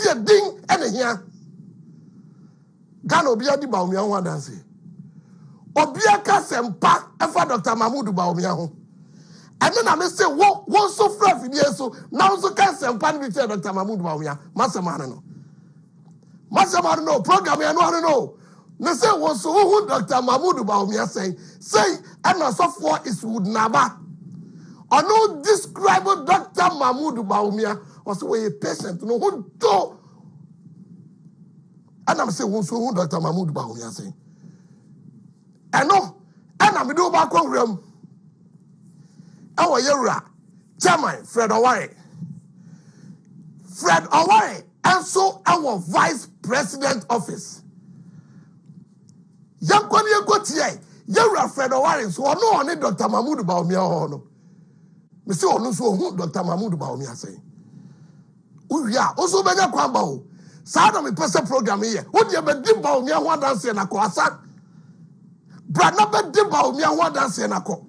a ding and here. Ghana Obia di Bawumia ho adanse. Obia ka sempa efa Dr. Mahmoud Bawumia ho. Eno na me say wo so fra fidie so na so ka sempa ni bi Dr. Mahmoud Bawumia. Masema no. Masema no program ya no. Me say wo so who Dr. Mahmoud Bawumia say eno so for is would naba. Or no describe Dr. Mahmoud Bawumia was a patient no who do. And I'm saying, who Dr. Mahmoud Bawumia saying? And no, and I'm do back on room. Our Yura, Chairman Fred Oware. Fred Oware, and so our Vice President office. Young Konya Gotier, Yura Fred Oware, so no one Dr. Mahmoud Bawumia no. Monsieur Onu so who Dr. Mahmoud Bawumia saying. Uya, also Benya Kwambao. Sada me pese program here. What you be di Bawumia ho dance na ko asa. Bra na be di Bawumia ho dance na ko.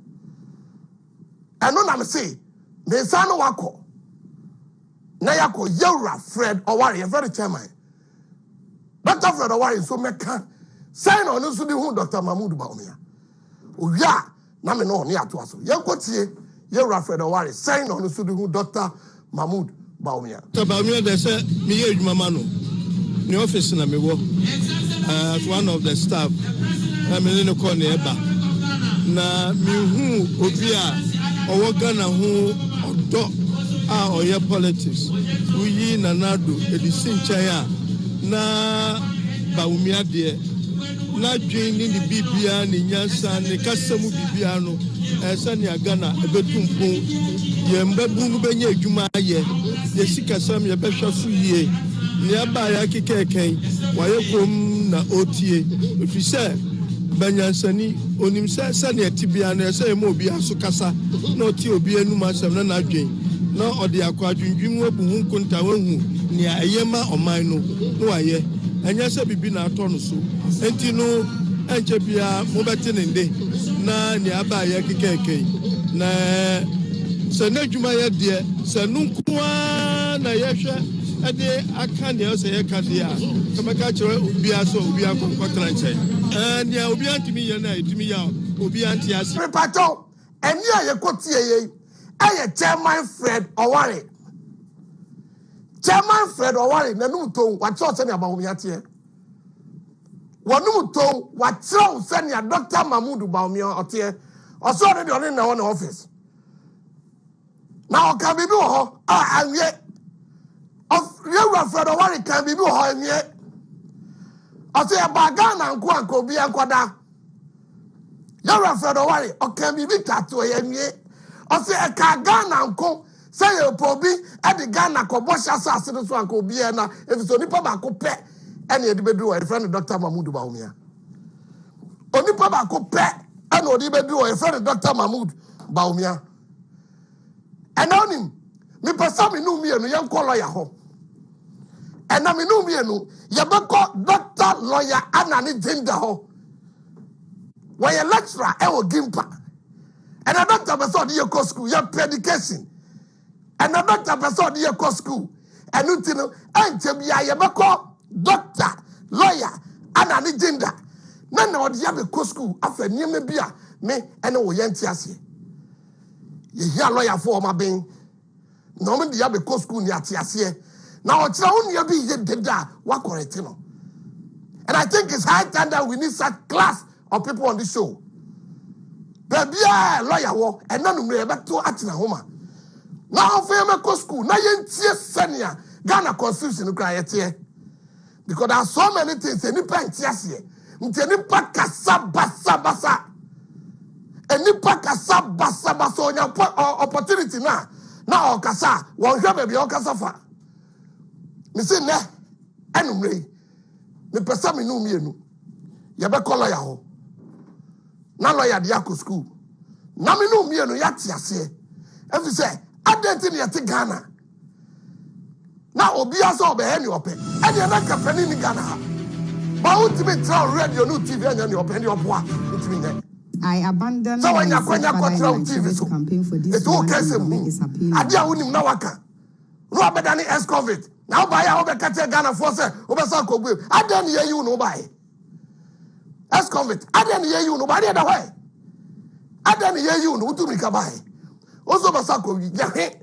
Eno na me say, me sa no wako. Na yako Yura Fred Oware, very chairman. Dr. Fred Oware so meka sign on so di hu Dr. Mahmoud Bawumia. Uya, na me no ni ato aso. Yenkotie Yura Fred Oware sign on so di hu Dr. Mahmoud Bawumia. Dr. Bawumia they say me ye adwuma no. The office na me wo as one of the staff me no call na eba na me hu obi a owo Ghana hu odo a oye politics uyi nanado edisi nkyɛn a na Bawumia de na dwen ni ni bibia ni nyansa ni kasɛmu bibia no ɛsɛ ni Ghana ebetumpo ye mbabu no benye adwuma ye ye sikasam ye behwa so yie ni aba ya kekeken waye kom na otie ofise banyansani onim sɛ ne atibia na sɛ mo obi aso kasa na otie obi anum asɛm na adwen na ɔde akwadwundwum abu hu nkonta wahu ni ayema ɔman no no waye anya sɛ bibi na atɔ no so enti no enche bia mo bete ne nde na ni aba ya kekeken na sɛ na adwuma yɛ deɛ sɛ nunkuwa na yɛhwɛ ade aka ne ɔsɛ yɛ ka deɛ a kama ka kyerɛ obi aso obi akɔkɔtena nkyɛn ne obi antimi yɛ na etimi yɛ obi anti ase prepato eni a yɛkɔtie yɛ ɛyɛ Chairman Fred Oware. Chairman Fred Oware na num ton wa kyerɛ sɛ ne Bawumia teɛ wɔnum ton wa kyerɛ sɛ ne Dr. Mahmoud Bawumia ɔteɛ ɔsɔ ne de ɔne na wɔ ne office. Now can be ho and yet of Yura Fred Oware can be ho and yet I say a bagana and Kwanko be and Kwada Yura Fred Oware or can be tattoo and yet I say a Kagana and Co say a pobi at the Ghana Kobosha Sassas one could be and if it's only Papa could pet any bedroom a friend of Dr. Mahmoud Bawumia. Only Papa could pet and only bedroom a friend of Dr. Mahmoud Bawumia. And on him, me person me no me no young lawyer ho. And na me no me no ye be call Dr. Lawyer Anani Gender ho. Why a lecturer e wo gimpa. And a doctor person ye go school, ye education. And a doctor person ye go school. And you know, ante bia ye be call Dr. Lawyer Anani Gender. None of the ye go school after nye me bia me ene wo ye ntiase. You hear lawyer for my being. No man the abe school near Tiasie. Now it's only a bit deda what correct. And I think it's high time that we need such class of people on this show. There be a lawyer war and none of me back to Atina Homa. Now for my school, now you senior Ghana constitution cry because there are so many things in the pen Tiasie. Mtenipa kasabasa. Enipa kasa basa onya opportunity na okasa won hwe baby okasa fa me say ne enumre me pesa me no mienu ye be call lawyer ho na lawyer de akọ school na me no mienu ya te ase efi say identity ne te Ghana na obi aso obe he ne ope e de na kapani ni Ghana ha ba ultimate trial radio no TV anya ne ope ne oboa ultimate nye. I abandoned so when my campaign for this it's all one to make his appeal. Adia unim na waka. No abedani ex-convict. Now buy a over catch a Ghana force over Sanko. I don't hear you no buy. As convict, I don't hear you nobody other way. I don't hear you no to make a buy. Also, Masako, Yahe.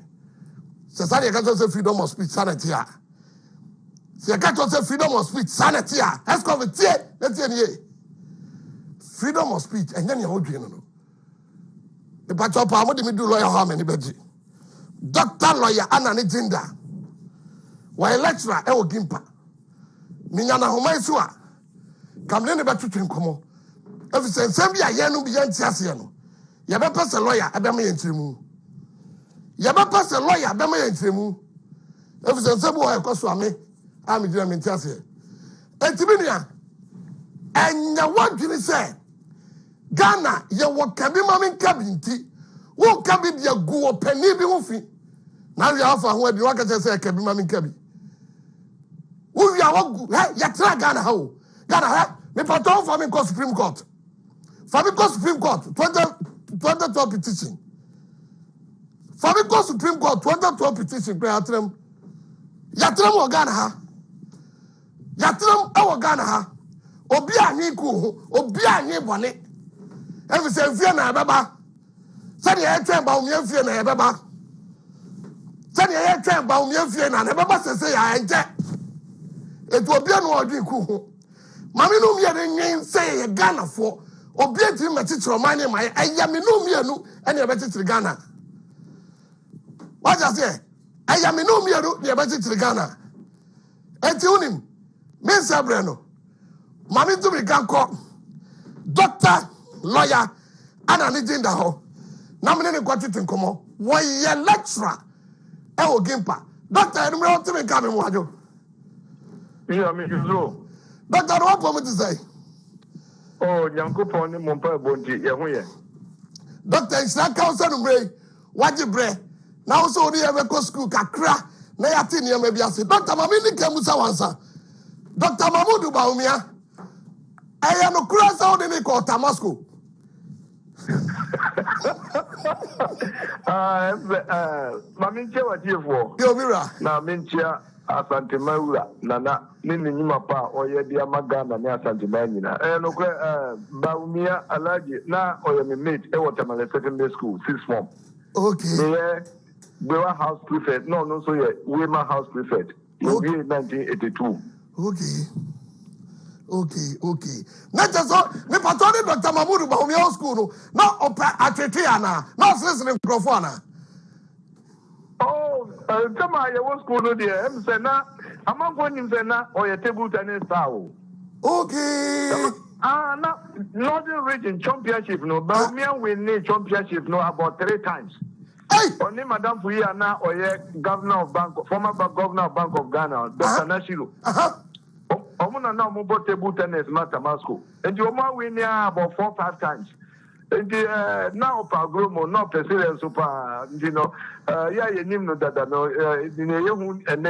Society can say freedom of speech sanity. So can't say freedom of speech sanity. As convict, let's hear freedom of speech, and then you're doing. The Pacho Palmo didn't do lawyer harm anybody. Doctor lawyer Anna Jinda. Why lecturer Ewo Gimpa. Minyana Homaisua. Come in about to come. If it's a Sambia Yanu beyond Tiasiano. Yaba pass a lawyer, Abama and Trimu. Yaba pass a lawyer, Abama and Trimu. If it's a Sabu I Coswame, I'm a German Tiasia. And Timinia. And what did he say? Ghana, you what can be mammy cabin tea. What can be the go penny be woofy? Now you have a word you want to say, can be mammy cabin. Who you are, Yatra Ghana, how? Ghana, me patrol for me called Supreme Court. For me called Supreme Court, 2012 petition. For me called Supreme Court, 2012 petition, Yatram or Ghana. Yatram or Ghana. Obia Niku, Obia Nibone. Every say Fiona Baba. Send your head train Bawumia Fiona Baba. Send your head train Bawumia Fiona and Baba say I enjoy. It will be an order. Mammy no me and say a Ghana for obey to my teacher money my I am no me and your better to Ghana. What I say? I am no me and your better to Ghana. And tune him, Miss Sabrano. Mammy to be call doctor, lawyer, and an agenda ho. Nominating quantity in common. Why a lecturer? Ewo Gimpa. Doctor, I don't know what to make coming. Wajo. Yeah, me you. Doctor, what want me to say? Oh, Yanko Pony Mompa Bonti, Yahuya. Doctor, it's not council break. What you break? Now, so the ever school, Kakra, Nayatinia, maybe I say, Doctor Mamini Kamusa Wansa. Dr. Mamudu Bawumia. I am a cross out in the court, Tamasco. Maminche what you for? Yomira. Na Minchia, Asante Maura, Nana, Nini Nimapa, or Yedia Magana, Asante Manina. And Bawumia, Alaji, na or your mate, Ewatamale Secondary School, 6th form. Okay. We were house prefect. No, so yeah, we were house prefect. In 1982. Okay. Not just all, me patroni Dr. Mamudu Bawumia school, no Atretiana, no listening Crofana. Oh, come on, your school, no dear. I'm saying now, I'm not going to say now, or your table tennis style. Okay. Now, Northern Region Championship, no, Bawumia win championship, no, about 3 times. Hey! Only Madame Fuyana, or your governor of Bank, former governor of Bank of Ghana, Dr. Nashilo. Omuna now mobile table tennis matter Moscow. And you are winning about 4 or 5 times. And now Pagromo, not President Super, you know, yeah, you know that no, and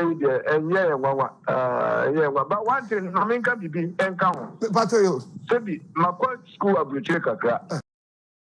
yeah, but one thing, I mean, can be encountered. Patrol. Sebi, my school of Bucheka.